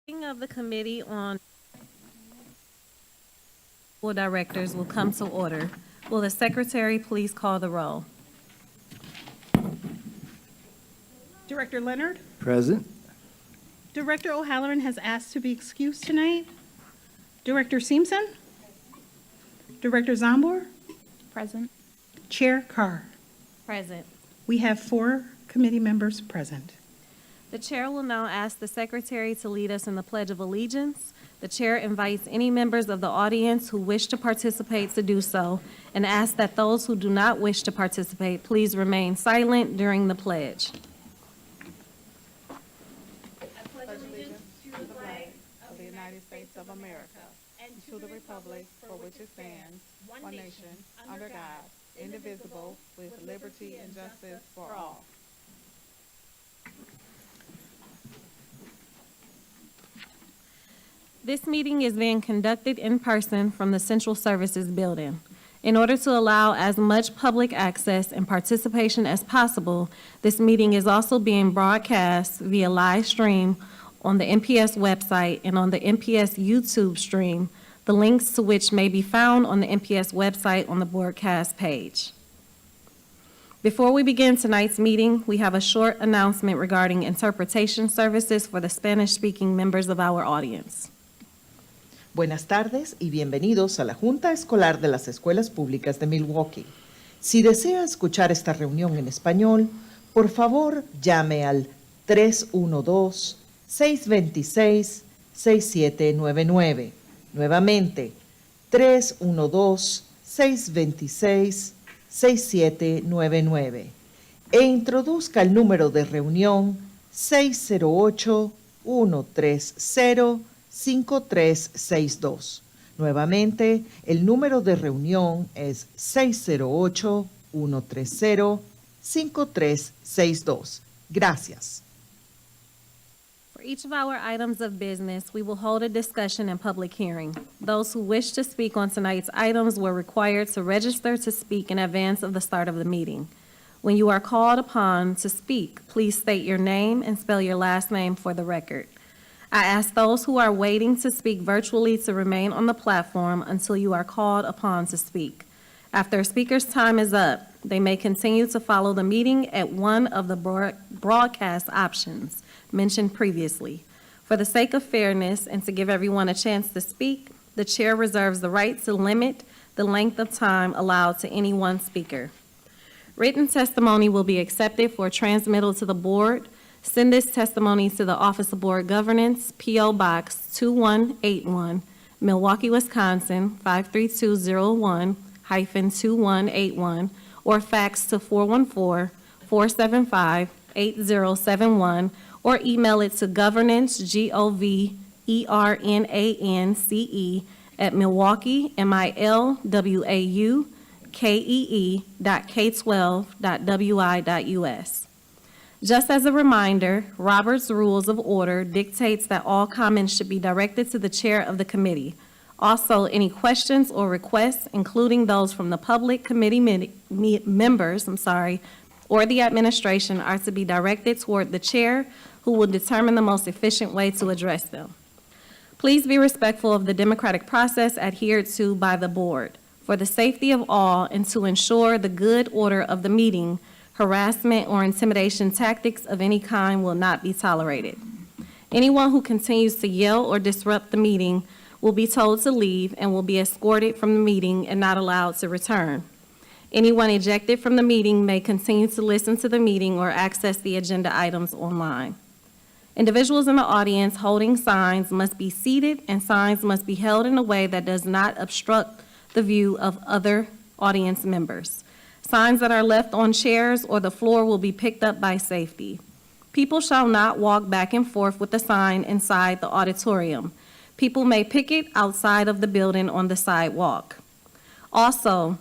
Meeting of the Committee on Board Directors will come to order. Will the Secretary please call the roll? Director Leonard? Present. Director O'Halloran has asked to be excused tonight. Director Simpson? Director Zombor? Present. Chair Carr. Present. We have 4 committee members present. The Chair will now ask the Secretary to lead us in the Pledge of Allegiance. The Chair invites any members of the audience who wish to participate to do so, and asks that those who do not wish to participate please remain silent during the pledge. Of the United States of America, and to the republic for which it stands, one nation, under God, indivisible, with liberty and justice for all. This meeting is being conducted in person from the Central Services Building. In order to allow as much public access and participation as possible, this meeting is also being broadcast via live stream on the MPS website and on the MPS YouTube stream, the links to which may be found on the MPS website on the broadcast page. Before we begin tonight's meeting, we have a short announcement regarding interpretation services for the Spanish-speaking members of our audience. Buenas tardes y bienvenidos a la Junta Escolar de las Escuelas Públicas de Milwaukee. Si desea escuchar esta reunión en español, por favor llame al 312-626-6799. Nuevamente, 312-626-6799. E introduzca el número de reunión 608-130-5362. Nuevamente, el número de reunión es 608-130-5362. Gracias. For each of our items of business, we will hold a discussion and public hearing. Those who wish to speak on tonight's items were required to register to speak in advance of the start of the meeting. When you are called upon to speak, please state your name and spell your last name for the record. I ask those who are waiting to speak virtually to remain on the platform until you are called upon to speak. After a speaker's time is up, they may continue to follow the meeting at one of the broadcast options mentioned previously. For the sake of fairness and to give everyone a chance to speak, the Chair reserves the right to limit the length of time allowed to any one speaker. Written testimony will be accepted for transmittal to the board. Send this testimony to the Office of Board Governance, P.O. Box 2181, Milwaukee, Wisconsin, 53201-2181, or fax to 414-475-8071, or email it to governance, GOVERNANCE, at Milwaukee, milwaukee.k12.wi.us. Just as a reminder, Robert's Rules of Order dictates that all comments should be directed to the chair of the committee. Also, any questions or requests, including those from the public committee members, or the administration, are to be directed toward the chair, who will determine the most efficient way to address them. Please be respectful of the democratic process adhered to by the board. For the safety of all and to ensure the good order of the meeting, harassment or intimidation tactics of any kind will not be tolerated. Anyone who continues to yell or disrupt the meeting will be told to leave and will be escorted from the meeting and not allowed to return. Anyone ejected from the meeting may continue to listen to the meeting or access the agenda items online. Individuals in the audience holding signs must be seated, and signs must be held in a way that does not obstruct the view of other audience members. Signs that are left on chairs or the floor will be picked up by safety. People shall not walk back and forth with the sign inside the auditorium. People may pick it outside of the building on the sidewalk. Also,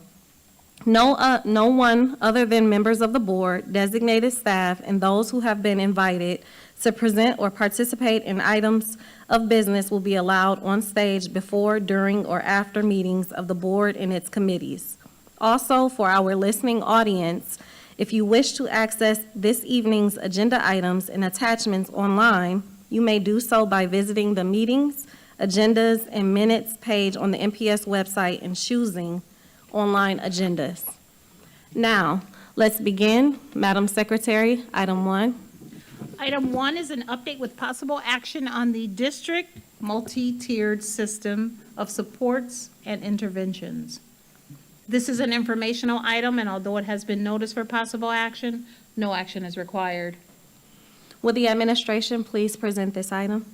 no one other than members of the board, designated staff, and those who have been invited to present or participate in items of business will be allowed on stage before, during, or after meetings of the board and its committees. Also, for our listening audience, if you wish to access this evening's agenda items and attachments online, You may do so by visiting the meetings, agendas, and minutes page on the MPS website and choosing online agendas. Now, let's begin. Madam Secretary, item 1. Item 1 is an update with possible action on the district multi-tiered system of supports and interventions. This is an informational item, and although it has been noticed for possible action, no action is required. Will the administration please present this item?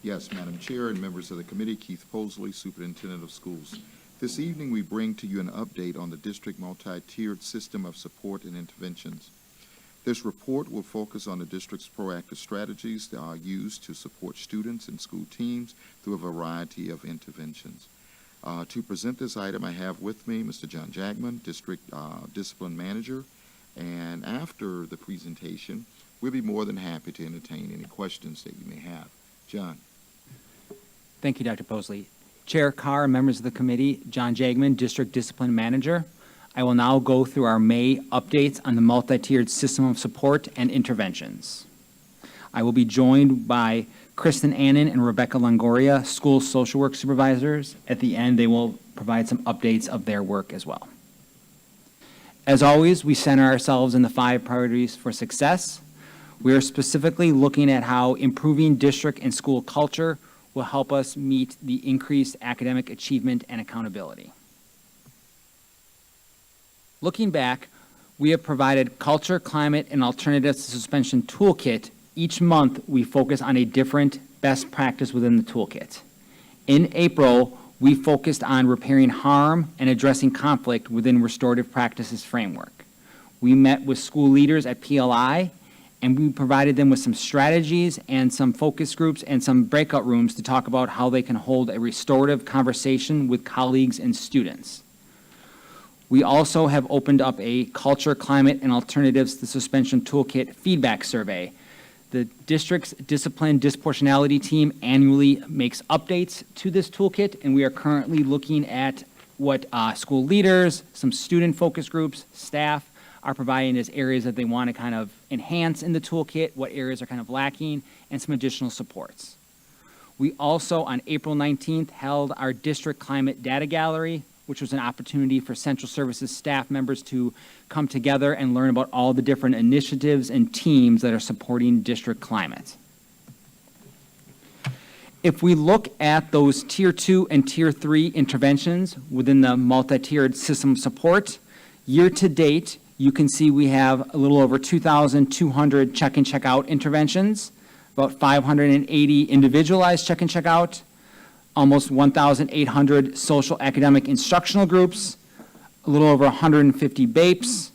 Yes, Madam Chair and members of the committee, Keith Posley, Superintendent of Schools. This evening, we bring to you an update on the district multi-tiered system of support and interventions. This report will focus on the district's proactive strategies that are used to support students and school teams through a variety of interventions. To present this item, I have with me Mr. John Jackman, District Discipline Manager, and after the presentation, we'll be more than happy to entertain any questions that you may have. John. Thank you, Dr. Posley. Chair Carr, members of the committee, John Jagman, District Discipline Manager. I will now go through our May updates on the multi-tiered system of support and interventions. I will be joined by Kristen Annan and Rebecca Longoria, school social work supervisors. At the end, they will provide some updates of their work as well. As always, we center ourselves in the 5 priorities for success. We are specifically looking at how improving district and school culture will help us meet the increased academic achievement and accountability. Looking back, we have provided Culture, Climate, and Alternatives to Suspension Toolkit. Each month, we focus on a different best practice within the toolkit. In April, we focused on repairing harm and addressing conflict within Restorative Practices Framework. We met with school leaders at PLI, and we provided them with some strategies and some focus groups and some breakout rooms to talk about how they can hold a restorative conversation with colleagues and students. We also have opened up a Culture, Climate, and Alternatives to Suspension Toolkit feedback survey. The district's discipline disproportionality team annually makes updates to this toolkit, and we are currently looking at what school leaders, some student focus groups, staff are providing as areas that they want to kind of enhance in the toolkit, what areas are kind of lacking, and some additional supports. We also, on April 19th, held our District Climate Data Gallery, which was an opportunity for Central Services staff members to come together and learn about all the different initiatives and teams that are supporting district climate. If we look at those Tier 2 and Tier 3 interventions within the multi-tiered system support, year to date, you can see we have a little over 2,200 check and check out interventions, about 580 individualized check and check out, almost 1,800 social academic instructional groups, a little over 150 BAPEs,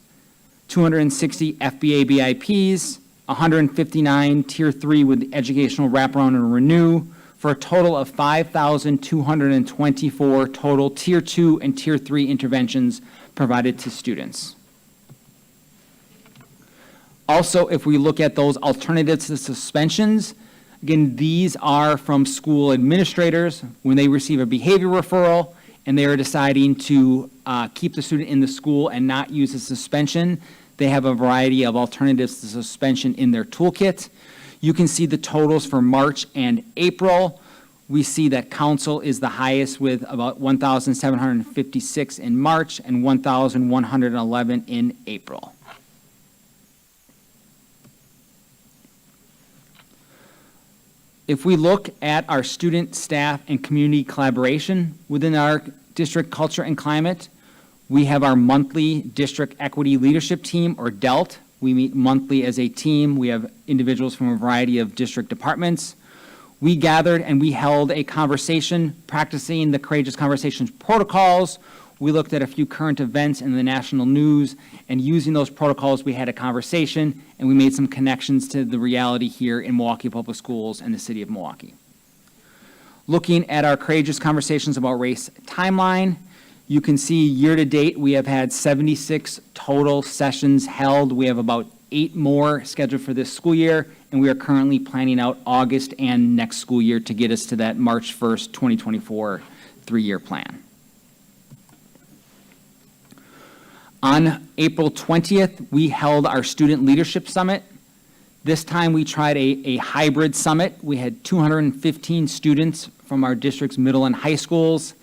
260 FBA BIPs, 159 Tier 3 with educational wraparound and renew, for a total of 5,224 total Tier 2 and Tier 3 interventions provided to students. Also, if we look at those alternatives to suspensions, again, these are from school administrators when they receive a behavior referral and they are deciding to keep the student in the school and not use a suspension. They have a variety of alternatives to suspension in their toolkit. You can see the totals for March and April. We see that council is the highest with about 1,756 in March and 1,111 in April. If we look at our student, staff, and community collaboration within our district culture and climate, we have our monthly district equity leadership team, or DELT. We meet monthly as a team. We have individuals from a variety of district departments. We gathered and we held a conversation practicing the Courageous Conversations protocols. We looked at a few current events in the national news, and using those protocols, we had a conversation, and we made some connections to the reality here in Milwaukee Public Schools and the city of Milwaukee. Looking at our Courageous Conversations About Race timeline, you can see year-to-date, we have had 76 total sessions held. We have about 8 more scheduled for this school year, and we are currently planning out August and next school year to get us to that March 1st, 2024 3-year plan. On April 20th, we held our Student Leadership Summit. This time we tried a hybrid summit. We had 215 students from our district's middle and high schools.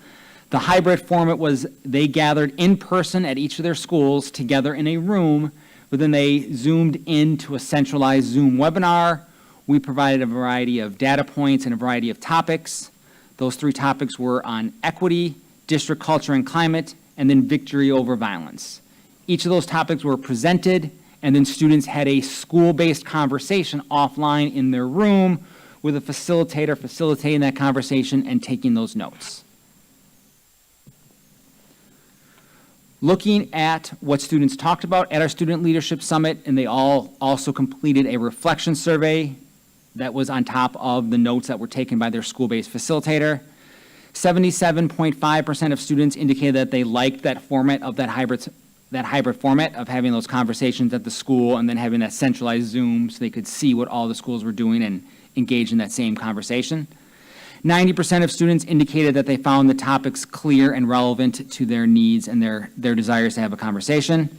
The hybrid format was they gathered in person at each of their schools together in a room, but then they zoomed into a centralized Zoom webinar. We provided a variety of data points and a variety of topics. Those 3 topics were on equity, district culture and climate, and then victory over violence. Each of those topics were presented, and then students had a school-based conversation offline in their room with a facilitator facilitating that conversation and taking those notes. Looking at what students talked about at our Student Leadership Summit, and they all also completed a reflection survey that was on top of the notes that were taken by their school-based facilitator. 77.5% of students indicated that they liked that format of that hybrid format of having those conversations at the school and then having that centralized Zoom so they could see what all the schools were doing and engage in that same conversation. 90% of students indicated that they found the topics clear and relevant to their needs and their desires to have a conversation.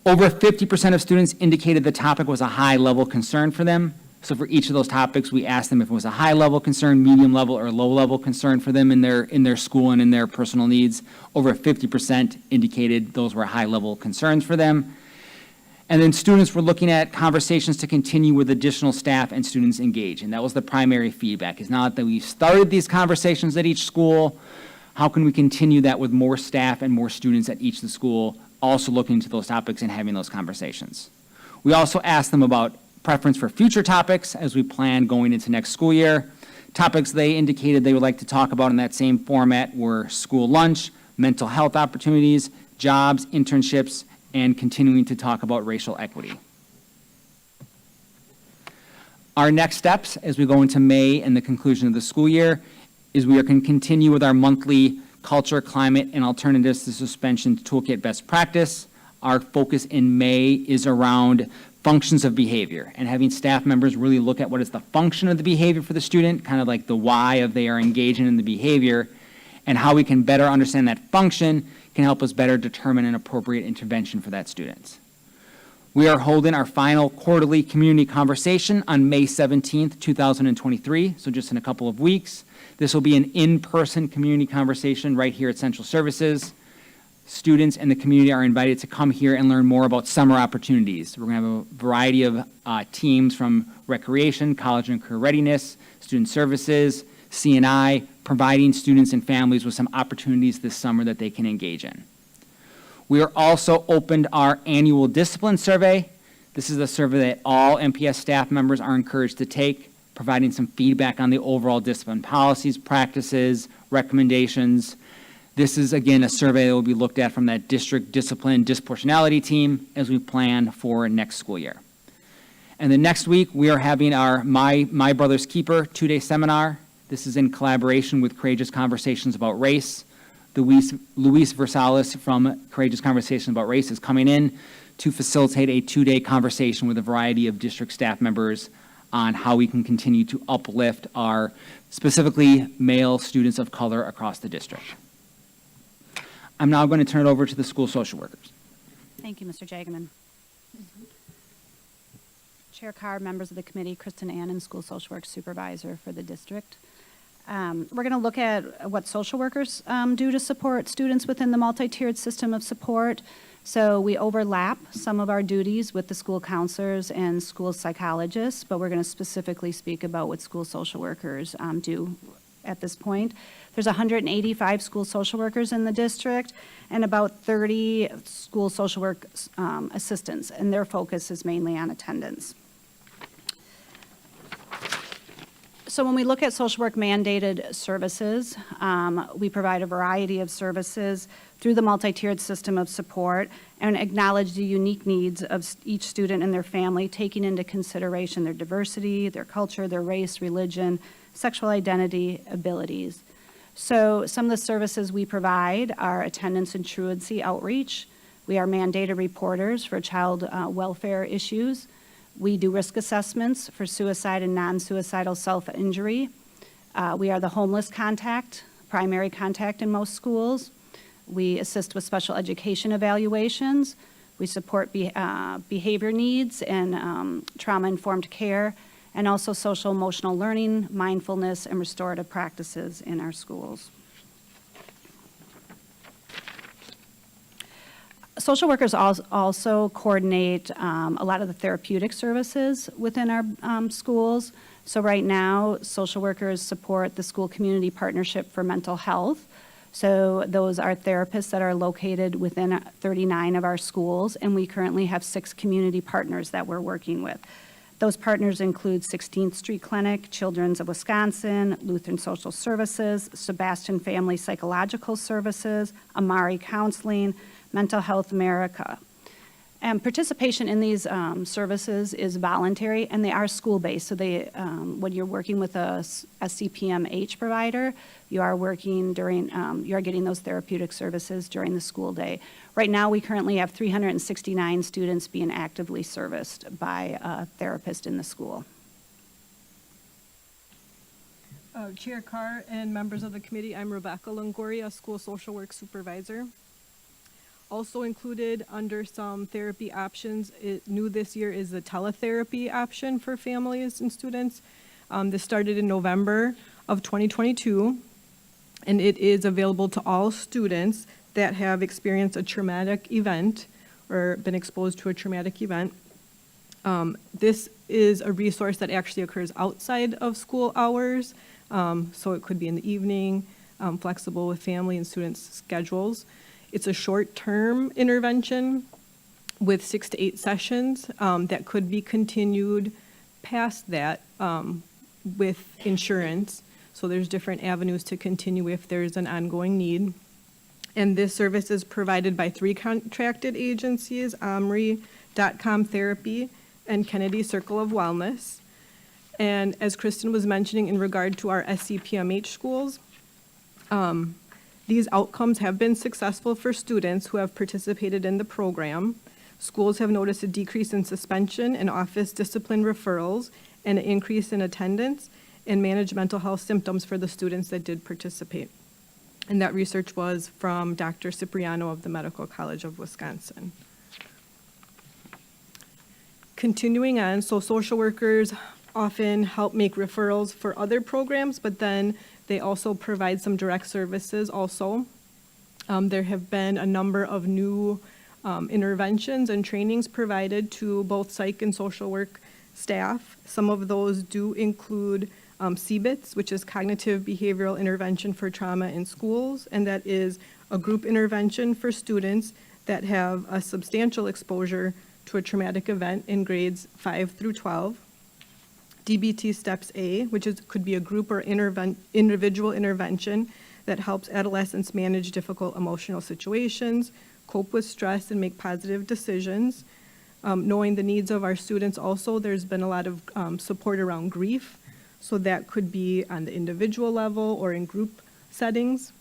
Over 50% of students indicated the topic was a high-level concern for them. So for each of those topics, we asked them if it was a high-level concern, medium-level, or low-level concern for them in their school and in their personal needs. Over 50% indicated those were high-level concerns for them. And then students were looking at conversations to continue with additional staff and students engaged. And that was the primary feedback, is now that we've started these conversations at each school, how can we continue that with more staff and more students at each of the school, also looking into those topics and having those conversations. We also asked them about preference for future topics as we plan going into next school year. Topics they indicated they would like to talk about in that same format were school lunch, mental health opportunities, jobs, internships, and continuing to talk about racial equity. Our next steps as we go into May and the conclusion of the school year is we are going to continue with our monthly culture, climate, and alternatives to suspension toolkit best practice. Our focus in May is around functions of behavior and having staff members really look at what is the function of the behavior for the student, kind of like the why of they are engaging in the behavior, and how we can better understand that function can help us better determine an appropriate intervention for that student. We are holding our final quarterly community conversation on May 17th, 2023, so just in a couple of weeks. This will be an in-person community conversation right here at Central Services. Students and the community are invited to come here and learn more about summer opportunities. We're going to have a variety of teams from recreation, college and career readiness, student services, C&I, providing students and families with some opportunities this summer that they can engage in. We are also opened our annual discipline survey. This is a survey that all MPS staff members are encouraged to take, providing some feedback on the overall discipline policies, practices, recommendations. This is, again, a survey that will be looked at from that district discipline disproportionality team as we plan for next school year. And then next week, we are having our My Brother's Keeper 2-day seminar. This is in collaboration with Courageous Conversations About Race. Luis Versalis from Courageous Conversations About Race is coming in to facilitate a 2-day conversation with a variety of district staff members on how we can continue to uplift our specifically male students of color across the district. I'm now going to turn it over to the school social workers. Thank you, Mr. Jagaman. Chair Carr, members of the committee, Kristen Annan, School Social Work Supervisor for the district. We're going to look at what social workers do to support students within the multi-tiered system of support. So we overlap some of our duties with the school counselors and school psychologists, but we're going to specifically speak about what school social workers do at this point. There's 185 school social workers in the district and about 30 school social work assistants, and their focus is mainly on attendance. So when we look at social work mandated services, we provide a variety of services through the multi-tiered system of support and acknowledge the unique needs of each student and their family, taking into consideration their diversity, their culture, their race, religion, sexual identity, abilities. So some of the services we provide are attendance and truancy outreach. We are mandated reporters for child welfare issues. We do risk assessments for suicide and non-suicidal self-injury. We are the homeless contact, primary contact in most schools. We assist with special education evaluations. We support behavior needs and trauma-informed care, and also social emotional learning, mindfulness, and restorative practices in our schools. Social workers also coordinate a lot of the therapeutic services within our schools. So right now, social workers support the School Community Partnership for Mental Health. So those are therapists that are located within 39 of our schools, and we currently have 6 community partners that we're working with. Those partners include 16th Street Clinic, Children's of Wisconsin, Lutheran Social Services, Sebastian Family Psychological Services, Amari Counseling, Mental Health America. And participation in these services is voluntary, and they are school-based. So they, when you're working with a CPMH provider, you are working during, you are getting those therapeutic services during the school day. Right now, we currently have 369 students being actively serviced by a therapist in the school. Chair Carr and members of the committee, I'm Rebecca Longoria, school social work supervisor. Also included under some therapy options, new this year is the teletherapy option for families and students. This started in November of 2022, and it is available to all students that have experienced a traumatic event or been exposed to a traumatic event. This is a resource that actually occurs outside of school hours, so it could be in the evening, flexible with family and students' schedules. It's a short-term intervention with 6 to 8 sessions that could be continued past that with insurance. So there's different avenues to continue if there's an ongoing need. And this service is provided by 3 contracted agencies, Omri.com Therapy and Kennedy Circle of Wellness. And as Kristen was mentioning in regard to our SCPMH schools, these outcomes have been successful for students who have participated in the program. Schools have noticed a decrease in suspension and office discipline referrals and an increase in attendance and managed mental health symptoms for the students that did participate. And that research was from Dr. Cipriano of the Medical College of Wisconsin. Continuing on, so social workers often help make referrals for other programs, but then they also provide some direct services also. There have been a number of new interventions and trainings provided to both psych and social work staff. Some of those do include CBITS, which is Cognitive Behavioral Intervention for Trauma in Schools, and that is a group intervention for students that have a substantial exposure to a traumatic event in grades 5 through 12. DBT Steps A, which could be a group or individual intervention that helps adolescents manage difficult emotional situations, cope with stress, and make positive decisions. Knowing the needs of our students also, there's been a lot of support around grief. So that could be on the individual level or in group settings.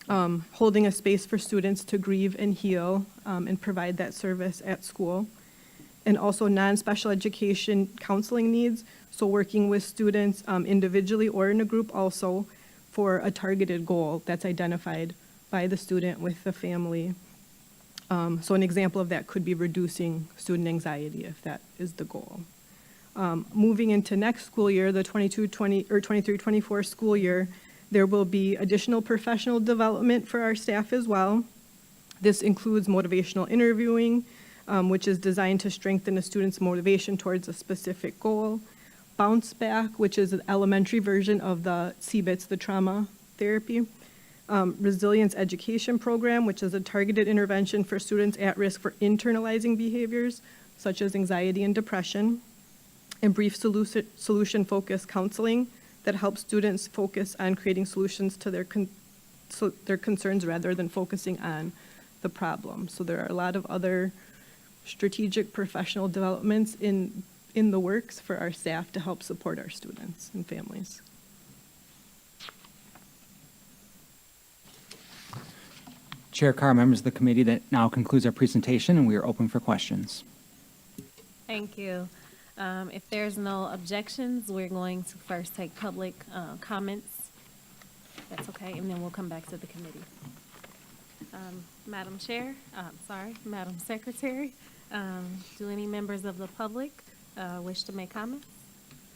Holding a space for students to grieve and heal and provide that service at school. And also non-special education counseling needs, so working with students individually or in a group also for a targeted goal that's identified by the student with the family. So an example of that could be reducing student anxiety if that is the goal. Moving into next school year, the 23-24 school year, there will be additional professional development for our staff as well. This includes motivational interviewing, which is designed to strengthen a student's motivation towards a specific goal. Bounce Back, which is an elementary version of the CBITS, the trauma therapy. Resilience Education Program, which is a targeted intervention for students at risk for internalizing behaviors, such as anxiety and depression. And brief solution-focused counseling that helps students focus on creating solutions to their concerns rather than focusing on the problem. So there are a lot of other strategic professional developments in the works for our staff to help support our students and families. Chair Carr, members of the committee, that now concludes our presentation, and we are open for questions. Thank you. If there's no objections, we're going to first take public comments. That's okay, and then we'll come back to the committee. Madam Chair, Madam Secretary, do any members of the public wish to make comments?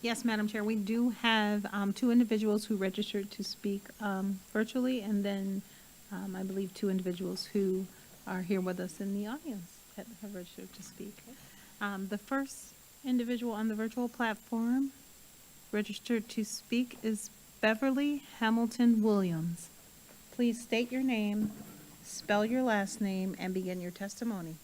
Yes, Madam Chair, we do have two individuals who registered to speak virtually, and then I believe two individuals who are here with us in the audience that have registered to speak. The first individual on the virtual platform registered to speak is Beverly Hamilton Williams. Please state your name, spell your last name, and begin your testimony.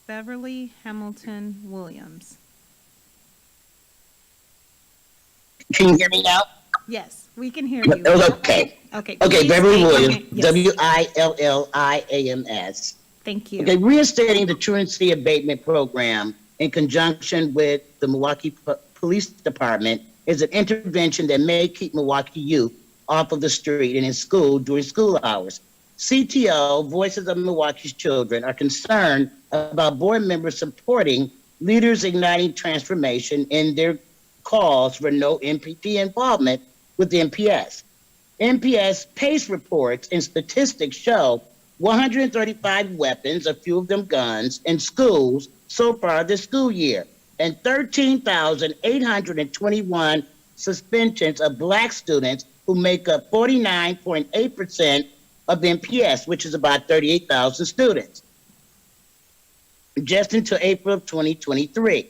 Beverly Hamilton Williams. Can you hear me now? Yes, we can hear you. Okay. Okay. Okay, please Beverly state- Williams, okay, yes. Williams. Thank you. Okay, reinstating the truancy abatement program in conjunction with the Milwaukee Police Department is an intervention that may keep Milwaukee youth off of the street and in school during school hours. CTO, Voices of Milwaukee's Children, are concerned about board members supporting Leaders Igniting Transformation in their calls for no MPD involvement with the MPS. MPS PACE reports and statistics show 135 weapons, a few of them guns, in schools so far this school year, and 13,821 suspensions of Black students who make up 49.8% of MPS, which is about 38,000 students, just until April of 2023.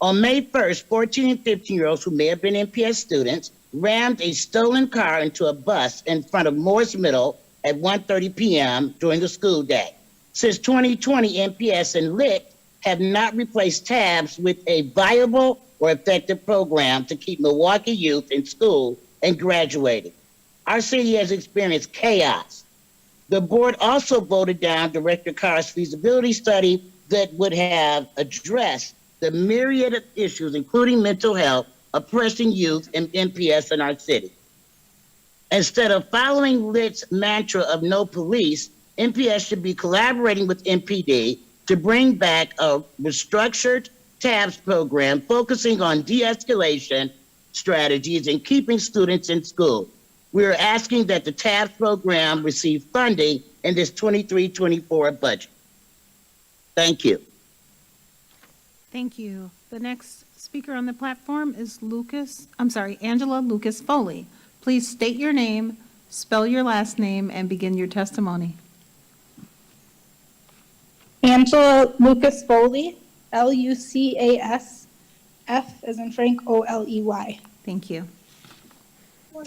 On May 1st, 14 and 15-year-olds who may have been MPS students rammed a stolen car into a bus in front of Morris Middle at 1:30 p.m. during the school day. Since 2020, MPS and LIT have not replaced tabs with a viable or effective program to keep Milwaukee youth in school and graduating. Our city has experienced chaos. The board also voted down Director Carr's feasibility study that would have addressed the myriad of issues, including mental health, oppressing youth and MPS in our city. Instead of following LIT's mantra of no police, MPS should be collaborating with MPD to bring back a restructured TABS program focusing on de-escalation strategies and keeping students in school. We are asking that the TABS program receive funding in this 23-24 budget. Thank you. Thank you. The next speaker on the platform is Angela Lucas Foley. Please state your name, spell your last name, and begin your testimony. Angela Lucas Foley, Lucas, F as in Frank, Oley. Thank you. One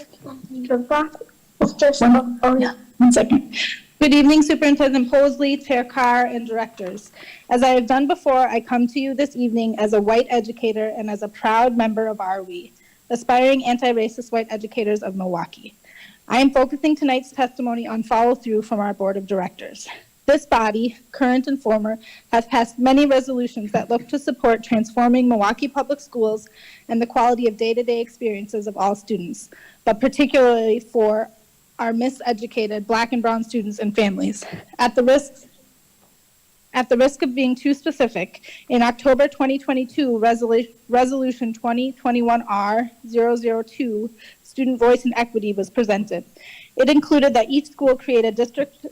second. Good evening, Superintendent Posley, Chair Carr, and directors. As I have done before, I come to you this evening as a white educator and as a proud member of RWE, aspiring anti-racist white educators of Milwaukee. I am focusing tonight's testimony on follow-through from our board of directors. This body, current and former, has passed many resolutions that look to support transforming Milwaukee public schools and the quality of day-to-day experiences of all students, but particularly for our miseducated Black and Brown students and families. At the risk of being too specific, in October 2022, Resolution 2021R-002, Student Voice and Equity, was presented. It included that each school create a district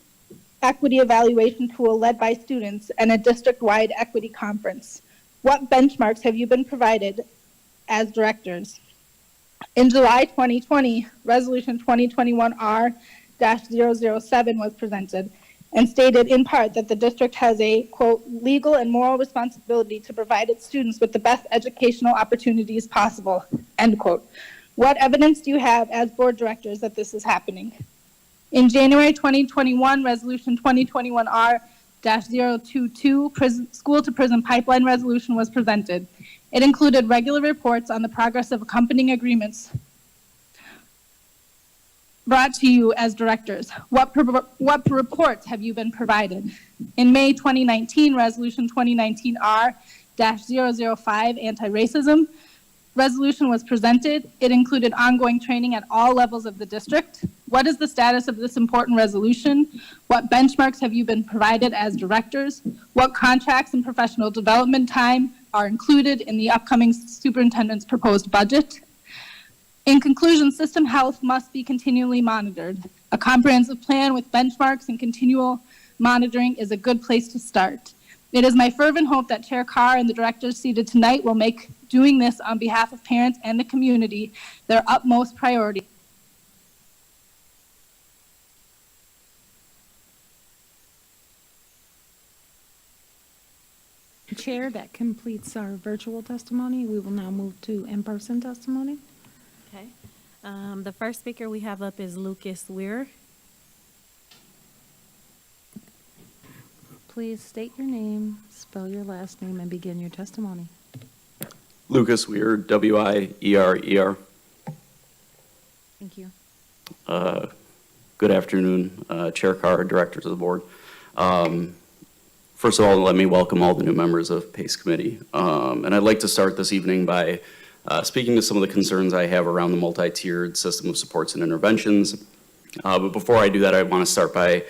equity evaluation tool led by students and a district-wide equity conference. What benchmarks have you been provided as directors? In July 2020, Resolution 2021R-007 was presented and stated in part that the district has a, quote, legal and moral responsibility to provide its students with the best educational opportunities possible, end quote. What evidence do you have as board directors that this is happening? In January 2021, Resolution 2021R-022, School-to-Prison Pipeline Resolution was presented. It included regular reports on the progress of accompanying agreements brought to you as directors. What reports have you been provided? In May 2019, Resolution 2019R-005, Anti-Racism Resolution was presented. It included ongoing training at all levels of the district. What is the status of this important resolution? What benchmarks have you been provided as directors? What contracts and professional development time are included in the upcoming superintendent's proposed budget? In conclusion, system health must be continually monitored. A comprehensive plan with benchmarks and continual monitoring is a good place to start. It is my fervent hope that Chair Carr and the directors seated tonight will make doing this on behalf of parents and the community their utmost priority. Chair, that completes our virtual testimony. We will now move to in-person testimony. Okay. The first speaker we have up is Lucas Weir. Please state your name, spell your last name, and begin your testimony. Lucas Weir, W-I-E-R-E-R. Thank you. Good afternoon, Chair Carr, directors of the board. First of all, let me welcome all the new members of PACE Committee. And I'd like to start this evening by speaking to some of the concerns I have around the multi-tiered system of supports and interventions. But before I do that, I want to start by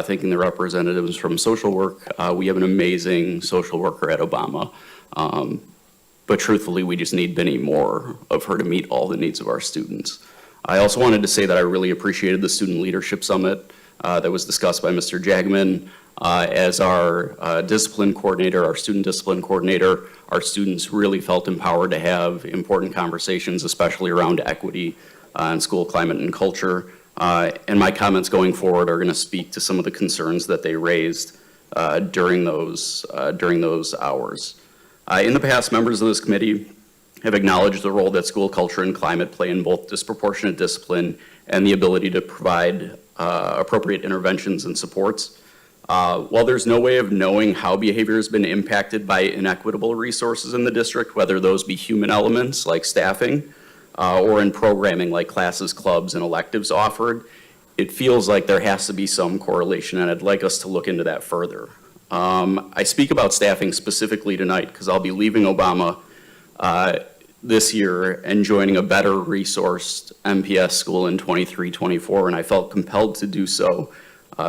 thanking the representatives from social work. We have an amazing social worker at Obama. But truthfully, we just need many more of her to meet all the needs of our students. I also wanted to say that I really appreciated the Student Leadership Summit that was discussed by Mr. Jagman. As our discipline coordinator, our student discipline coordinator, our students really felt empowered to have important conversations, especially around equity and school climate and culture. And my comments going forward are going to speak to some of the concerns that they raised during those hours. In the past, members of this committee have acknowledged the role that school culture and climate play in both disproportionate discipline and the ability to provide appropriate interventions and supports. While there's no way of knowing how behavior has been impacted by inequitable resources in the district, whether those be human elements like staffing or in programming like classes, clubs, and electives offered, it feels like there has to be some correlation, and I'd like us to look into that further. I speak about staffing specifically tonight because I'll be leaving Obama this year and joining a better resourced MPS school in 23-24, and I felt compelled to do so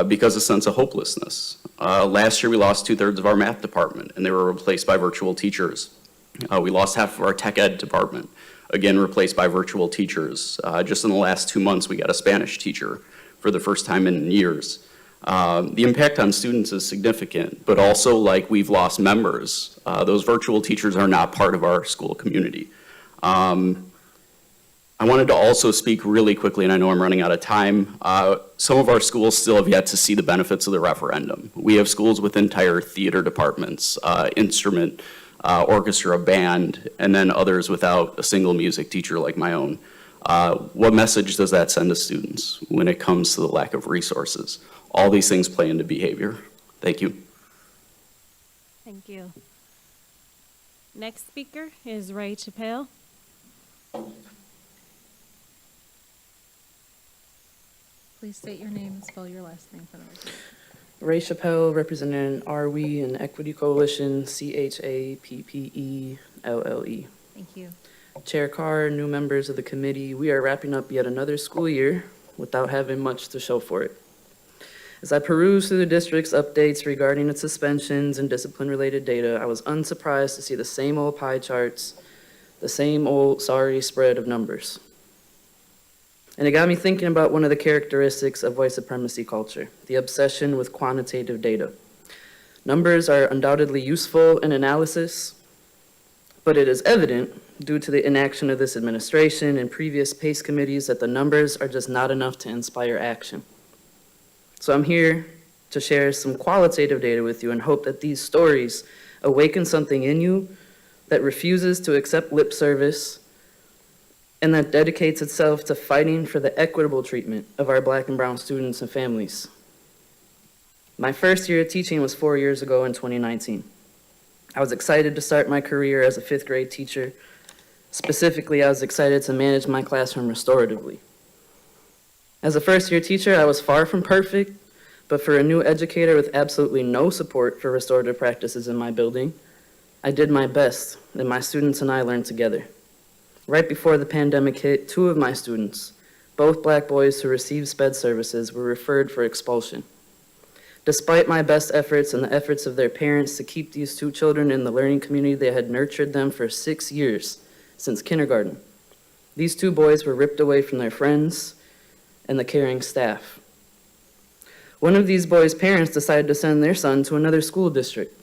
because of a sense of hopelessness. Last year we lost 2/3 of our math department and they were replaced by virtual teachers. We lost half of our tech ed department, again replaced by virtual teachers. Just in the last 2 months we got a Spanish teacher for the first time in years. The impact on students is significant, but also like we've lost members. Those virtual teachers are not part of our school community. I wanted to also speak really quickly, and I know I'm running out of time. Some of our schools still have yet to see the benefits of the referendum. We have schools with entire theater departments, instrument, orchestra, band, and then others without a single music teacher like my own. What message does that send to students when it comes to the lack of resources? All these things play into behavior. Thank you. Thank you. Next speaker is Ray Chappelle. Please state your name and spell your last name for the record. Ray Chappelle, representing Are We and Equity Coalition, CHAPPELLE. Thank you. Chair Carr, new members of the committee, we are wrapping up yet another school year without having much to show for it. As I perused through the district's updates regarding its suspensions and discipline-related data, I was unsurprised to see the same old pie charts, the same old sorry spread of numbers. And it got me thinking about one of the characteristics of white supremacy culture, the obsession with quantitative data. Numbers are undoubtedly useful in analysis, but it is evident, due to the inaction of this administration and previous PACE committees, that the numbers are just not enough to inspire action. So I'm here to share some qualitative data with you and hope that these stories awaken something in you that refuses to accept lip service and that dedicates itself to fighting for the equitable treatment of our Black and brown students and families. My first year of teaching was 4 years ago in 2019. I was excited to start my career as a 5th grade teacher. Specifically, I was excited to manage my classroom restoratively. As a first-year teacher, I was far from perfect, but for a new educator with absolutely no support for restorative practices in my building, I did my best, and my students and I learned together. Right before the pandemic hit, 2 of my students, both Black boys who received SPED services, were referred for expulsion. Despite my best efforts and the efforts of their parents to keep these 2 children in the learning community that had nurtured them for 6 years, since kindergarten, These 2 boys were ripped away from their friends and the caring staff. One of these boys' parents decided to send their son to another school district.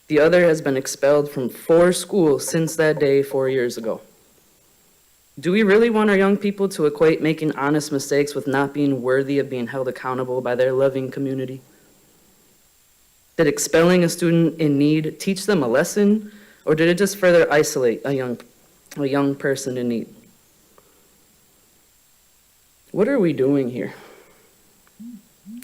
The other has been expelled from 4 schools since that day 4 years ago. Do we really want our young people to equate making honest mistakes with not being worthy of being held accountable by their loving community? Did expelling a student in need teach them a lesson, or did it just further isolate a young person in need? What are we doing here?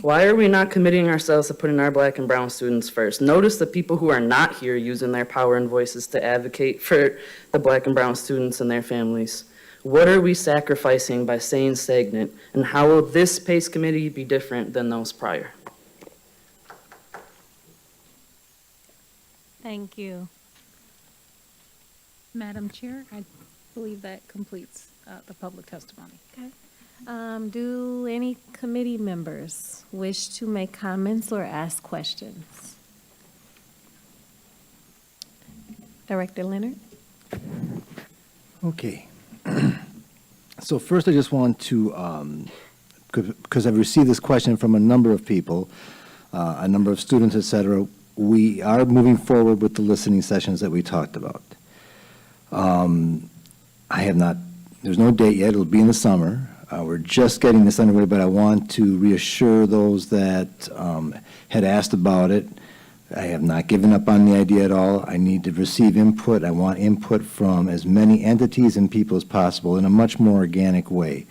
Why are we not committing ourselves to putting our Black and brown students first? Notice the people who are not here using their power and voices to advocate for the Black and brown students and their families. What are we sacrificing by staying stagnant, and how will this PACE committee be different than those prior? Thank you. Madam Chair, I believe that completes the public testimony. Okay. Do any committee members wish to make comments or ask questions? Director Leonard? Okay. So first, I just want to, because I've received this question from a number of people, a number of students, et cetera, we are moving forward with the listening sessions that we talked about. I have not, there's no date yet, it'll be in the summer. We're just getting this underway, but I want to reassure those that had asked about it. I have not given up on the idea at all. I need to receive input. I want input from as many entities and people as possible in a much more organic way.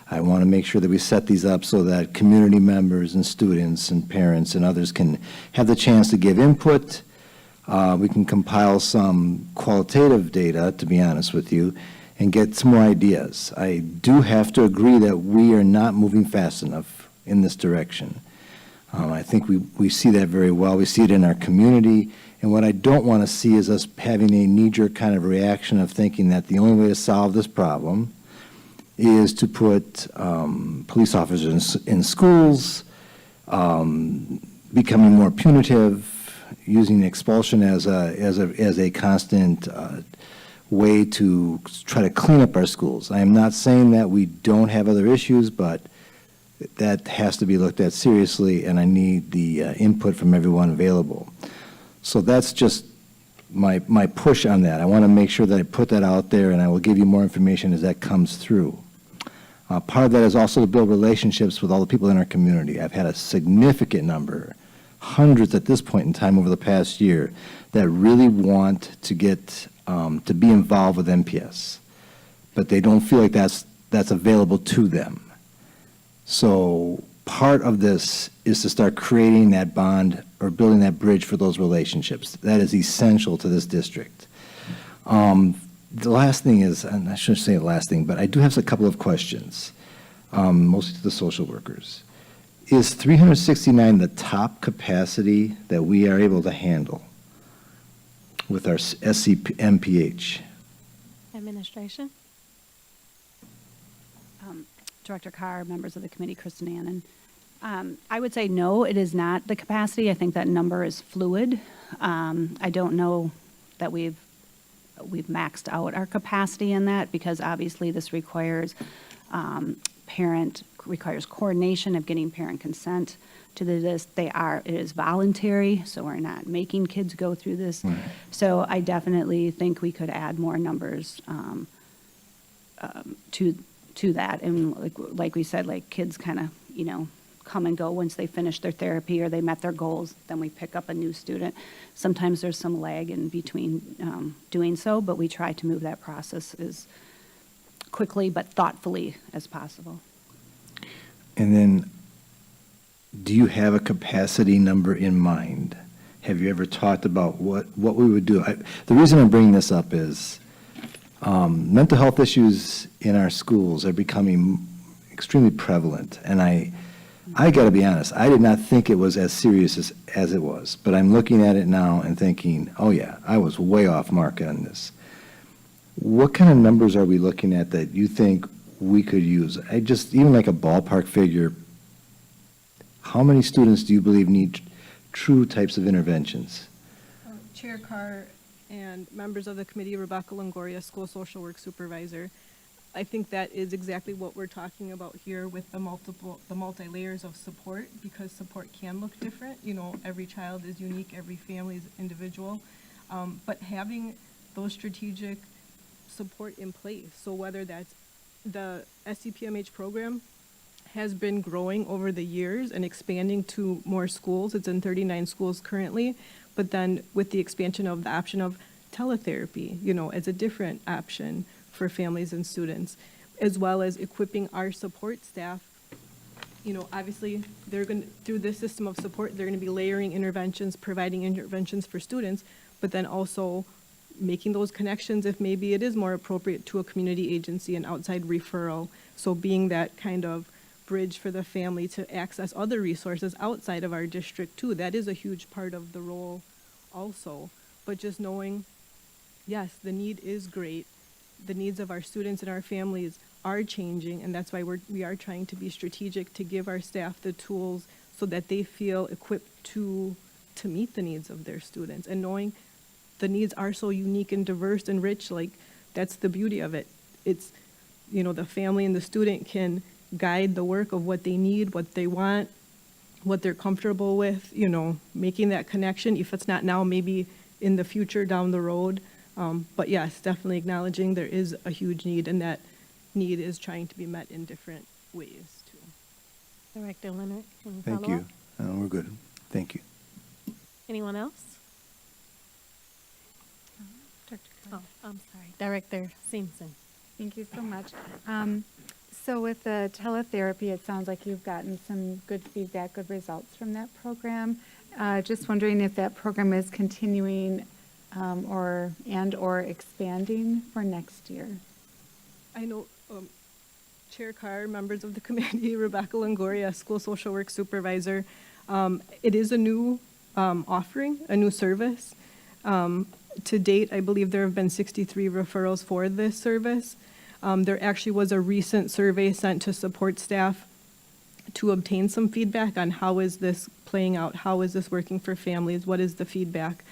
I want to make sure that we set these up so that community members and students and parents and others can have the chance to give input. We can compile some qualitative data, to be honest with you, and get some more ideas. I do have to agree that we are not moving fast enough in this direction. I think we see that very well. We see it in our community. And what I don't want to see is us having a knee-jerk kind of reaction of thinking that the only way to solve this problem is to put police officers in schools, becoming more punitive, using expulsion as a constant way to try to clean up our schools. I am not saying that we don't have other issues, but that has to be looked at seriously, and I need the input from everyone available. So that's just my push on that. I want to make sure that I put that out there, and I will give you more information as that comes through. Part of that is also to build relationships with all the people in our community. I've had a significant number, hundreds at this point in time over the past year, that really want to get to be involved with MPS, but they don't feel like that's available to them. So part of this is to start creating that bond or building that bridge for those relationships. That is essential to this district. The last thing is, and I shouldn't say the last thing, but I do have a couple of questions, mostly to the social workers. Is 369 the top capacity that we are able to handle with our SCMPH? Administration? Director Carr, members of the committee, Kristen Annan. I would say no, it is not the capacity. I think that number is fluid. I don't know that we've maxed out our capacity in that, because obviously this requires requires coordination of getting parent consent to this. It is voluntary, so we're not making kids go through this. Right. So I definitely think we could add more numbers to that. And like we said, like kids kind of, come and go once they finish their therapy or they met their goals, then we pick up a new student. Sometimes there's some lag in between doing so, but we try to move that process as quickly but thoughtfully as possible. And then, do you have a capacity number in mind? Have you ever talked about what we would do? The reason I'm bringing this up is mental health issues in our schools are becoming extremely prevalent. And I got to be honest, I did not think it was as serious as it was. But I'm looking at it now and thinking, oh yeah, I was way off mark on this. What kind of numbers are we looking at that you think we could use? Even like a ballpark figure, how many students do you believe need true types of interventions? Chair Carr and members of the committee, Rebecca Longoria, school social work supervisor. I think that is exactly what we're talking about here with the multi-layers of support, because support can look different. You know, every child is unique, every family is individual. But having those strategic support in place, so whether that's the SCPMH program has been growing over the years and expanding to more schools. It's in 39 schools currently, but then with the expansion of the option of teletherapy, you know, as a different option for families and students, as well as equipping our support staff. You know, obviously, they're going to, through this system of support, they're going to be layering interventions, providing interventions for students, but then also making those connections if maybe it is more appropriate to a community agency, an outside referral. So being that kind of bridge for the family to access other resources outside of our district too. That is a huge part of the role also. But just knowing, yes, the need is great. The needs of our students and our families are changing, and that's why we are trying to be strategic to give our staff the tools so that they feel equipped to meet the needs of their students. And knowing the needs are so unique and diverse and rich, like that's the beauty of it. It's, you know, the family and the student can guide the work of what they need, what they want, what they're comfortable with, you know, making that connection. If it's not now, maybe in the future down the road. But yes, definitely acknowledging there is a huge need, and that need is trying to be met in different ways too. Director Leonard, any Thank follow-up? you. We're good. Thank you. Anyone else? Oh, I'm sorry. Director Simpson. Thank you so much. So with the teletherapy, it sounds like you've gotten some good feedback, good results from that program. Just wondering if that program is continuing or expanding for next year. I know Chair Carr, members of the committee, Rebecca Longoria, school social work supervisor. It is a new offering, a new service. To date, I believe there have been 63 referrals for this service. There actually was a recent survey sent to support staff to obtain some feedback on how is this playing out, how is this working for families, what is the feedback.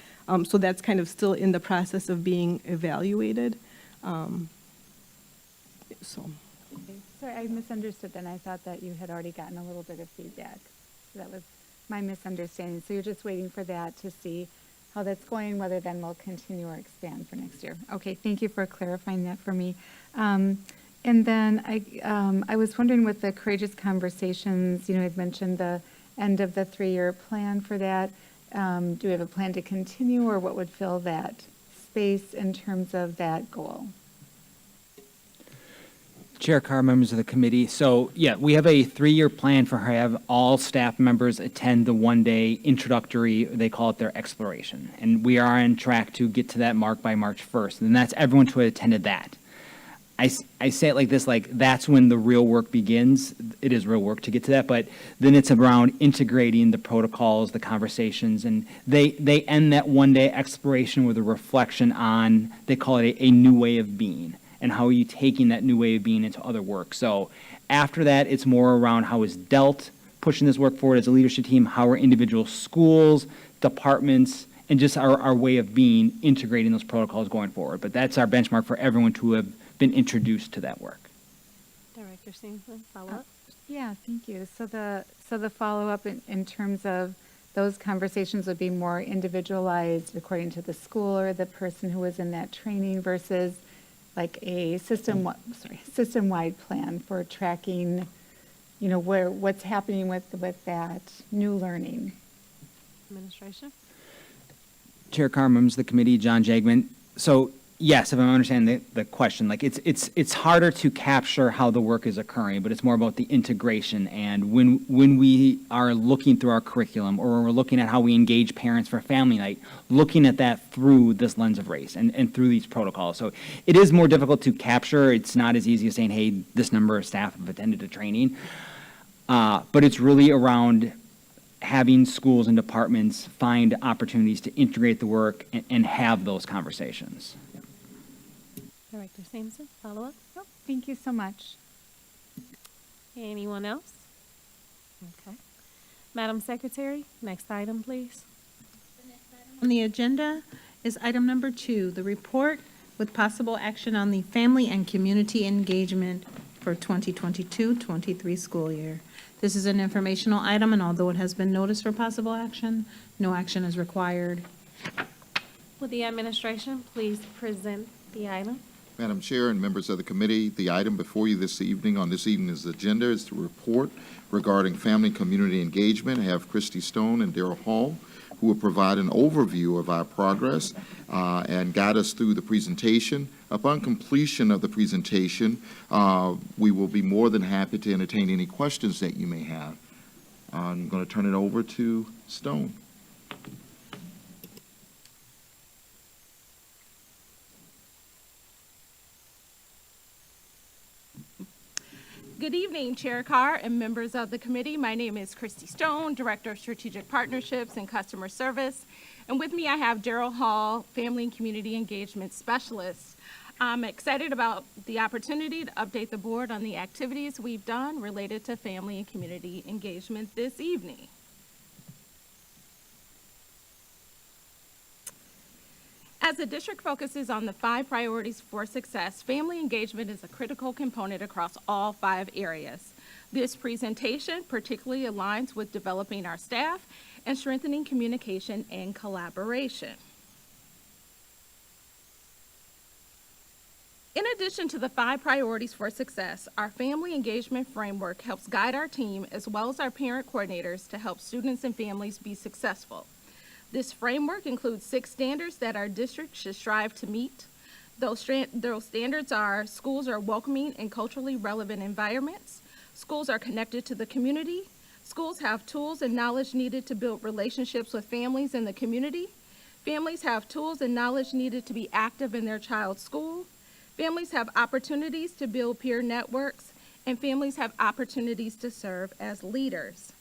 So that's kind of still in the process of being evaluated. Sorry, I misunderstood then. I thought that you had already gotten a little bit of feedback. So that was my misunderstanding. So you're just waiting for that to see how that's going, whether then we'll continue or expand for next year. Okay, thank you for clarifying that for me. And then I was wondering with the Courageous Conversations, you know, I'd mentioned the end of the 3-year plan for that. Do we have a plan to continue, or what would fill that space in terms of that goal? Chair Carr, members of the committee. So, yeah, we have a 3-year plan for have all staff members attend the one-day introductory, they call it their exploration. And we are on track to get to that mark by March 1st. And that's everyone who attended that. I say it like this, like that's when the real work begins. It is real work to get to that, but then it's around integrating the protocols, the conversations, and they end that one-day exploration with a reflection on, they call it a new way of being. And how are you taking that new way of being into other work? So after that, it's more around how is DELT pushing this work forward as a leadership team, how are individual schools, departments, and just our way of being integrating those protocols going forward. But that's our benchmark for everyone to have been introduced to that work. Director Simpson, follow-up? Yeah, thank you. So the follow-up in terms of those conversations would be more individualized according to the school or the person who was in that training versus like a system-wide plan for tracking, you know, what's happening with that new learning. Administration? Chair Carr, members of the committee, John Jagman. So yes, if I'm understanding the question, like it's harder to capture how the work is occurring, but it's more about the integration. And when we are looking through our curriculum, or when we're looking at how we engage parents for family night, looking at that through this lens of race and through these protocols. So it is more difficult to capture. It's not as easy as saying, hey, this number of staff have attended a training. But it's really around having schools and departments find opportunities to integrate the work and have those conversations. Director Simpson, follow-up? Oh, thank you so much. Anyone else? Okay. Madam Secretary, next item, please. On the agenda is item number 2, the report with possible action on the family and community engagement for 2022-23 school year. This is an informational item, and although it has been noticed for possible action, no action is required. Will the administration please present the item? Madam Chair and members of the committee, the item before you this evening on this evening's agenda is the report regarding family and community engagement. I have Christy Stone and Darrell Hall, who will provide an overview of our progress and guide us through the presentation. Upon completion of the presentation, we will be more than happy to entertain any questions that you may have. I'm going to turn it over to Stone. Good evening, Chair Carr and members of the committee. My name is Christy Stone, Director of Strategic Partnerships and Customer Service. And with me, I have Darrell Hall, Family and Community Engagement Specialist. I'm excited about the opportunity to update the board on the activities we've done related to family and community engagement this evening. As the district focuses on the 5 priorities for success, family engagement is a critical component across all 5 areas. This presentation particularly aligns with developing our staff and strengthening communication and collaboration. In addition to the 5 priorities for success, our family engagement framework helps guide our team as well as our parent coordinators to help students and families be successful. This framework includes 6 standards that our district should strive to meet. Those standards are: schools are welcoming and culturally relevant environments, schools are connected to the community, schools have tools and knowledge needed to build relationships with families in the community, families have tools and knowledge needed to be active in their child's school, families have opportunities to build peer networks, and families have opportunities to serve as leaders.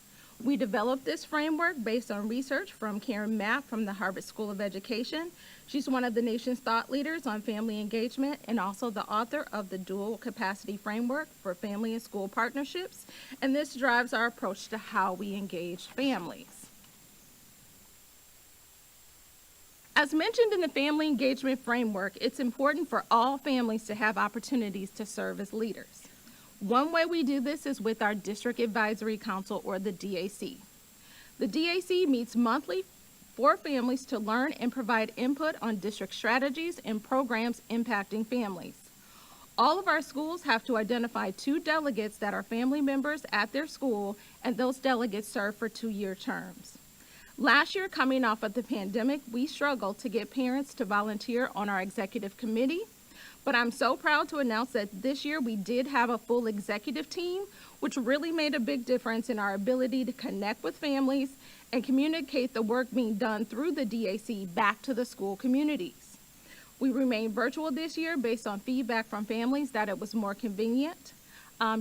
We developed this framework based on research from Karen Mapp from the Harvard School of Education. She's one of the nation's thought leaders on family engagement and also the author of the Dual Capacity Framework for Family and School Partnerships. And this drives our approach to how we engage families. As mentioned in the Family Engagement Framework, it's important for all families to have opportunities to serve as leaders. One way we do this is with our District Advisory Council, or the DAC. The DAC meets monthly for families to learn and provide input on district strategies and programs impacting families. All of our schools have to identify 2 delegates that are family members at their school, and those delegates serve for 2-year terms. Last year, coming off of the pandemic, we struggled to get parents to volunteer on our executive committee. But I'm so proud to announce that this year we did have a full executive team, which really made a big difference in our ability to connect with families and communicate the work being done through the DAC back to the school communities. We remained virtual this year based on feedback from families that it was more convenient.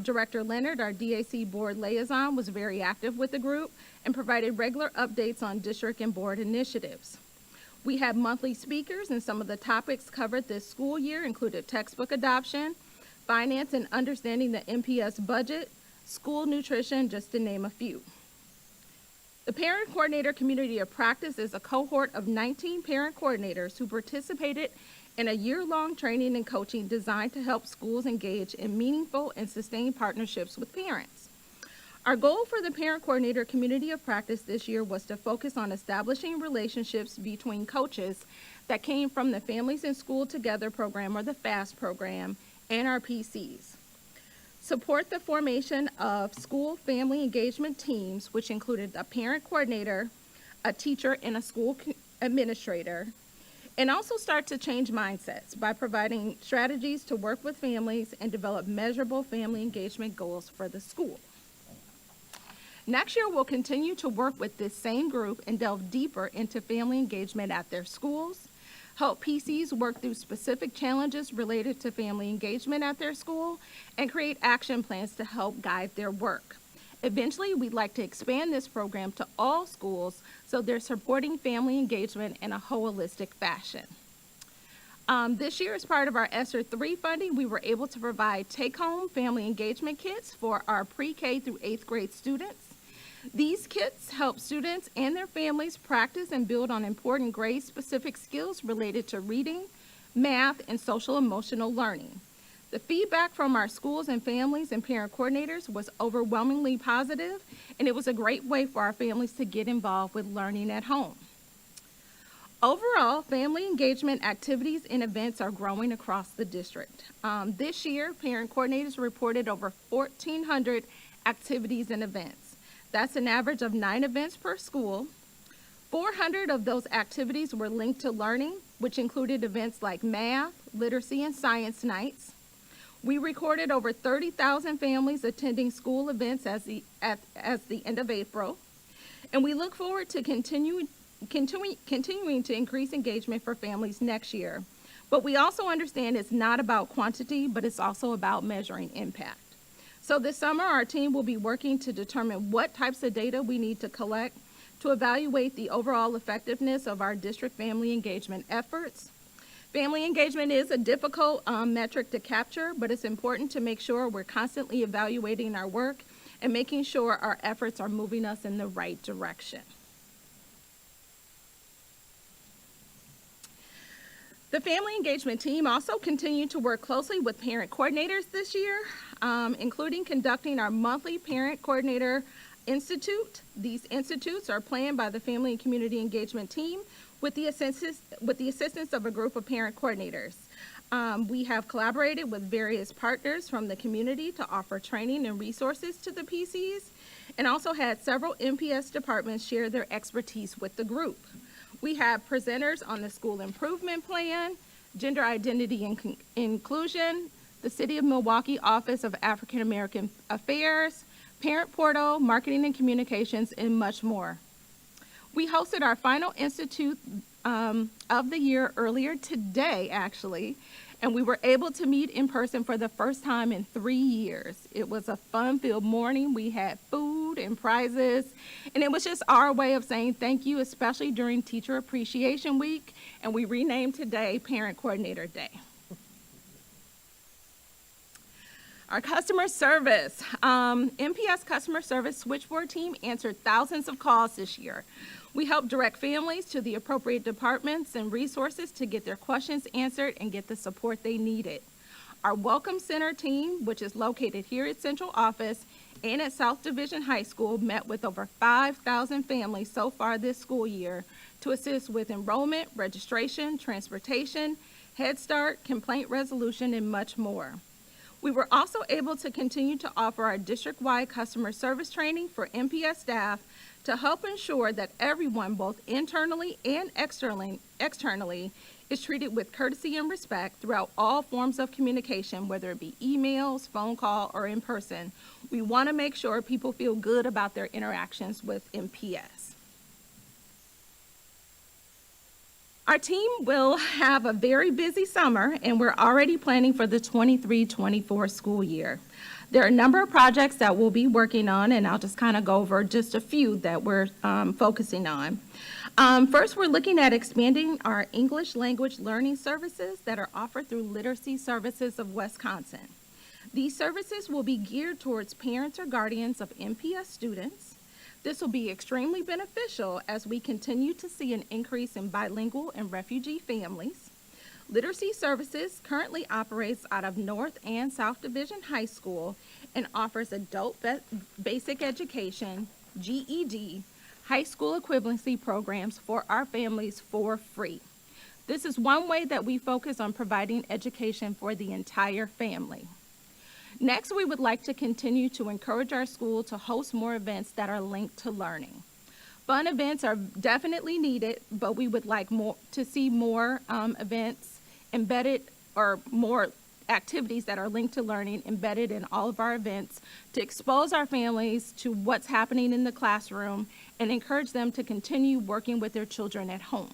Director Leonard, our DAC board liaison, was very active with the group and provided regular updates on district and board initiatives. We had monthly speakers, and some of the topics covered this school year included textbook adoption, finance and understanding the MPS budget, school nutrition, just to name a few. The Parent Coordinator Community of Practice is a cohort of 19 parent coordinators who participated in a year-long training and coaching designed to help schools engage in meaningful and sustained partnerships with parents. Our goal for the Parent Coordinator Community of Practice this year was to focus on establishing relationships between coaches that came from the Families in School Together program, or the FAST program, and our PCs. Support the formation of school family engagement teams, which included a parent coordinator, a teacher, and a school administrator, and also start to change mindsets by providing strategies to work with families and develop measurable family engagement goals for the school. Next year, we'll continue to work with this same group and delve deeper into family engagement at their schools, help PCs work through specific challenges related to family engagement at their school, and create action plans to help guide their work. Eventually, we'd like to expand this program to all schools so they're supporting family engagement in a holistic fashion. This year, as part of our ESSER 3 funding, we were able to provide take-home family engagement kits for our pre-K through 8th grade students. These kits help students and their families practice and build on important grade-specific skills related to reading, math, and social emotional learning. The feedback from our schools and families and parent coordinators was overwhelmingly positive, and it was a great way for our families to get involved with learning at home. Overall, family engagement activities and events are growing across the district. This year, parent coordinators reported over 1,400 activities and events. That's an average of 9 events per school. 400 of those activities were linked to learning, which included events like math, literacy, and science nights. We recorded over 30,000 families attending school events as the end of April, and we look forward to continuing to increase engagement for families next year. But we also understand it's not about quantity, but it's also about measuring impact. So this summer, our team will be working to determine what types of data we need to collect to evaluate the overall effectiveness of our district family engagement efforts. Family engagement is a difficult metric to capture, but it's important to make sure we're constantly evaluating our work and making sure our efforts are moving us in the right direction. The family engagement team also continued to work closely with parent coordinators this year, including conducting our monthly Parent Coordinator Institute. These institutes are planned by the Family and Community Engagement team with the assistance of a group of parent coordinators. We have collaborated with various partners from the community to offer training and resources to the PCs, and also had several MPS departments share their expertise with the group. We have presenters on the school improvement plan, gender identity and inclusion, the City of Milwaukee Office of African American Affairs, Parent Portal, Marketing and Communications, and much more. We hosted our final Institute of the year earlier today, actually, and we were able to meet in person for the first time in 3 years. It was a fun-filled morning. We had food and prizes, and it was just our way of saying thank you, especially during Teacher Appreciation Week, and we renamed today Parent Coordinator Day. Our customer service. MPS customer service switchboard team answered thousands of calls this year. We helped direct families to the appropriate departments and resources to get their questions answered and get the support they needed. Our Welcome Center team, which is located here at Central Office and at South Division High School, met with over 5,000 families so far this school year to assist with enrollment, registration, transportation, Head Start, complaint resolution, and much more. We were also able to continue to offer our district-wide customer service training for MPS staff to help ensure that everyone, both internally and externally, is treated with courtesy and respect throughout all forms of communication, whether it be emails, phone call, or in person. We want to make sure people feel good about their interactions with MPS. Our team will have a very busy summer, and we're already planning for the 23-24 school year. There are a number of projects that we'll be working on, and I'll just kind of go over just a few that we're focusing on. First, we're looking at expanding our English language learning services that are offered through Literacy Services of Wisconsin. These services will be geared towards parents or guardians of MPS students. This will be extremely beneficial as we continue to see an increase in bilingual and refugee families. Literacy Services currently operates out of North and South Division High School and offers adult basic education, GED, high school equivalency programs for our families for free. This is one way that we focus on providing education for the entire family. Next, we would like to continue to encourage our school to host more events that are linked to learning. Fun events are definitely needed, but we would like to see more events embedded, or more activities that are linked to learning embedded in all of our events to expose our families to what's happening in the classroom and encourage them to continue working with their children at home.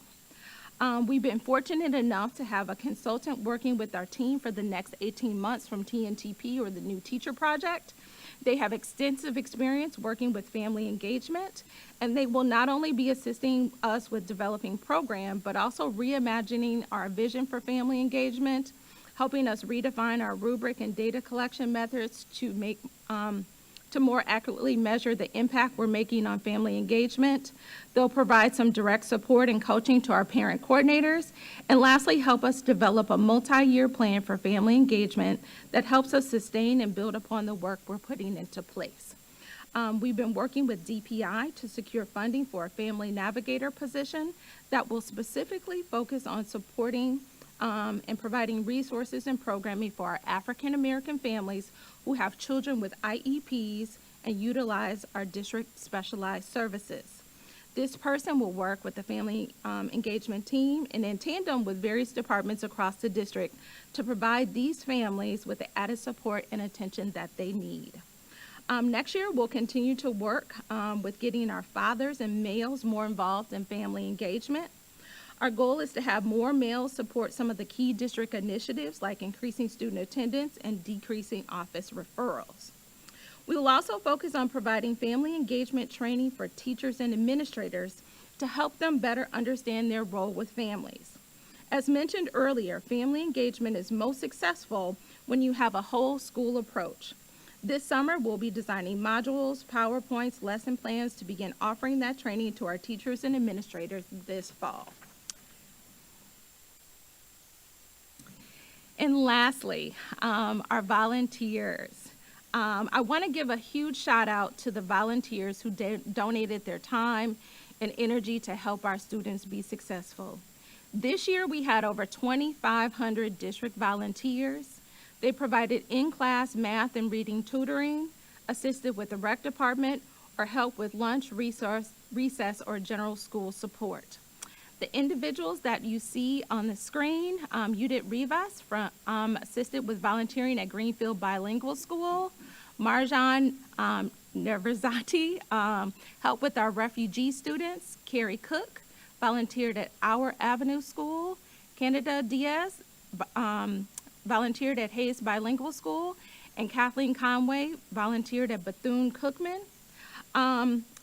We've been fortunate enough to have a consultant working with our team for the next 18 months from TNTP, or the New Teacher Project. They have extensive experience working with family engagement, and they will not only be assisting us with developing program, but also reimagining our vision for family engagement, helping us redefine our rubric and data collection methods to make to more accurately measure the impact we're making on family engagement. They'll provide some direct support and coaching to our parent coordinators. And lastly, help us develop a multi-year plan for family engagement that helps us sustain and build upon the work we're putting into place. We've been working with DPI to secure funding for a family navigator position that will specifically focus on supporting and providing resources and programming for our African American families who have children with IEPs and utilize our district specialized services. This person will work with the family engagement team and in tandem with various departments across the district to provide these families with the added support and attention that they need. Next year, we'll continue to work with getting our fathers and males more involved in family engagement. Our goal is to have more males support some of the key district initiatives like increasing student attendance and decreasing office referrals. We will also focus on providing family engagement training for teachers and administrators to help them better understand their role with families. As mentioned earlier, family engagement is most successful when you have a whole school approach. This summer, we'll be designing modules, PowerPoints, lesson plans to begin offering that training to our teachers and administrators this fall. And lastly, our volunteers. I want to give a huge shout out to the volunteers who donated their time and energy to help our students be successful. This year, we had over 2,500 district volunteers. They provided in-class math and reading tutoring, assisted with the rec department, or helped with lunch, recess, or general school support. The individuals that you see on the screen, Judith Rivas assisted with volunteering at Greenfield Bilingual School. Marjan Nervazati helped with our refugee students. Carrie Cook volunteered at Our Avenue School. Canada Diaz volunteered at Hayes Bilingual School. And Kathleen Conway volunteered at Bethune-Cookman.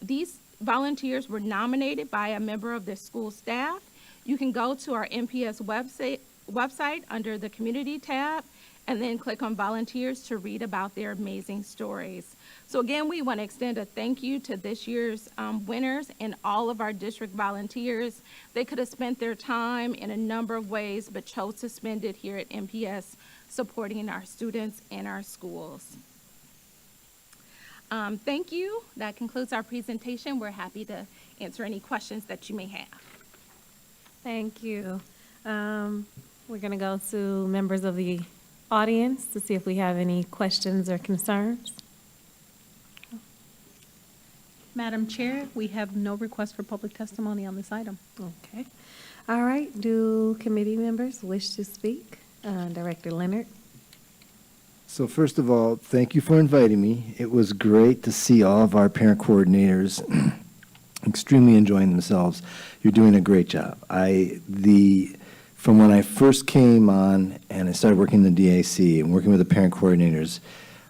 These volunteers were nominated by a member of the school staff. You can go to our MPS website under the community tab and then click on volunteers to read about their amazing stories. So again, we want to extend a thank you to this year's winners and all of our district volunteers. They could have spent their time in a number of ways, but chose to spend it here at MPS supporting our students and our schools. Thank you. That concludes our presentation. We're happy to answer any questions that you may have. Thank you. We're going to go to members of the audience to see if we have any questions or concerns. Madam Chair, we have no request for public testimony on this item. Okay. All right. Do committee members wish to speak? Director Leonard. So first of all, thank you for inviting me. It was great to see all of our parent coordinators extremely enjoying themselves. You're doing a great job. From when I first came on and I started working in the DAC and working with the parent coordinators,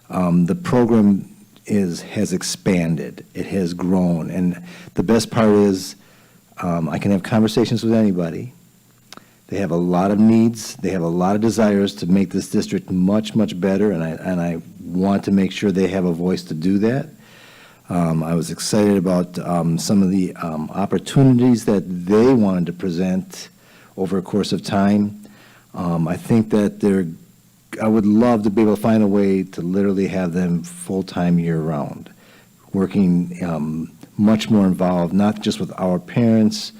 the program has expanded. It has grown. And the best part is I can have conversations with anybody. They have a lot of needs. They have a lot of desires to make this district much, much better, and I want to make sure they have a voice to do that. I was excited about some of the opportunities that they wanted to present over a course of time. I think that I would love to be able to find a way to literally have them full-time year-round, working much more involved, not just with our parents,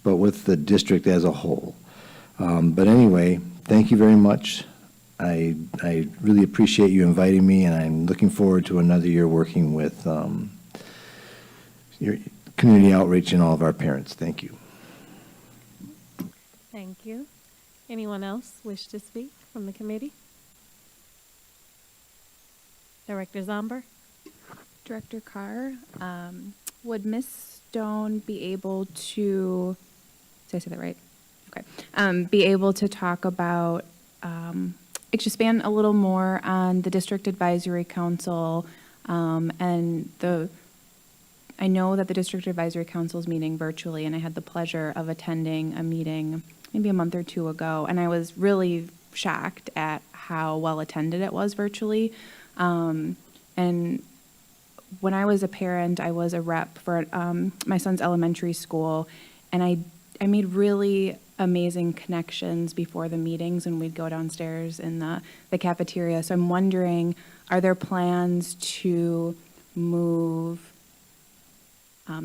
but with the district as a whole. But anyway, thank you very much. I really appreciate you inviting me, and I'm looking forward to another year working with your community outreach and all of our parents. Thank you. Thank you. Anyone else wish to speak from the committee? Director Zomber. Director Carr, would Ms. Stone be able to, did I say that right? Okay. Be able to talk about, expand a little more on the District Advisory Council and I know that the District Advisory Council is meeting virtually, and I had the pleasure of attending a meeting maybe a month or two ago, and I was really shocked at how well attended it was virtually. And when I was a parent, I was a rep for my son's elementary school, and I made really amazing connections before the meetings when we'd go downstairs in the cafeteria. So I'm wondering, are there plans to move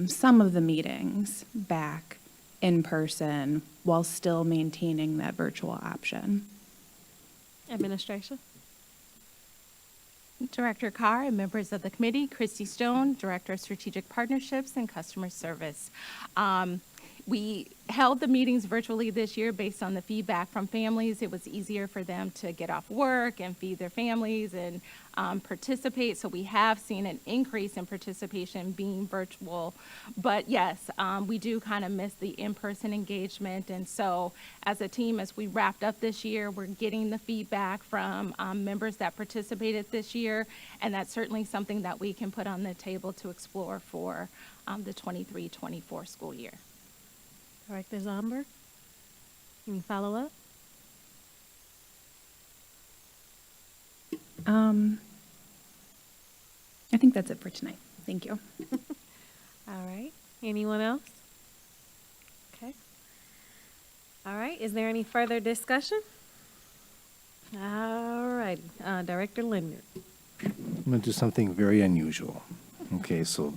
some of the meetings back in person while still maintaining that virtual option? Administration? Director Carr and members of the committee, Christy Stone, Director of Strategic Partnerships and Customer Service. We held the meetings virtually this year based on the feedback from families. It was easier for them to get off work and feed their families and participate. So we have seen an increase in participation being virtual. But yes, we do kind of miss the in-person engagement. And so as a team, as we wrapped up this year, we're getting the feedback from members that participated this year. And that's certainly something that we can put on the table to explore for the 23-24 school year. Director Zomberg? Any follow-up? I think that's it for tonight. Thank you. All right. Anyone else? Okay. All right. Is there any further discussion? All right. Director Linder. I'm going to do something very unusual. Okay, so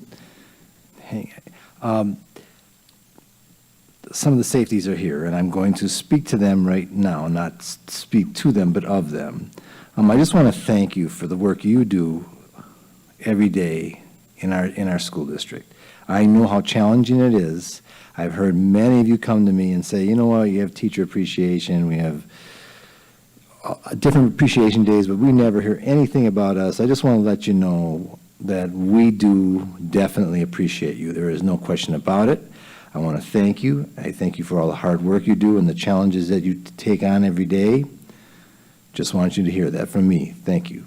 some of the safeties are here, and I'm going to speak to them right now, not speak to them, but of them. I just want to thank you for the work you do every day in our school district. I know how challenging it is. I've heard many of you come to me and say, you know what, you have teacher appreciation, we have different appreciation days, but we never hear anything about us. I just want to let you know that we do definitely appreciate you. There is no question about it. I want to thank you. I thank you for all the hard work you do and the challenges that you take on every day. Just want you to hear that from me. Thank you.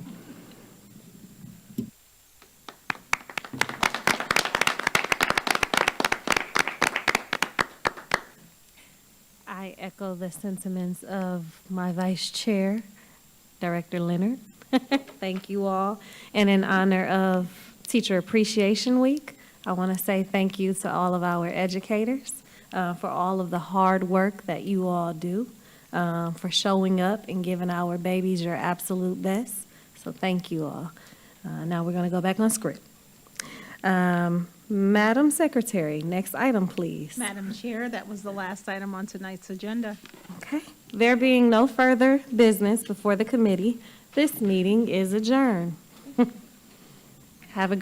I echo the sentiments of my vice chair, Director Leonard. Thank you all. And in honor of Teacher Appreciation Week, I want to say thank you to all of our educators for all of the hard work that you all do, for showing up and giving our babies your absolute best. So thank you all. Now we're going to go back on script. Madam Secretary, next item, please. Madam Chair, that was the last item on tonight's agenda. Okay. There being no further business before the committee, this meeting is adjourned. Have a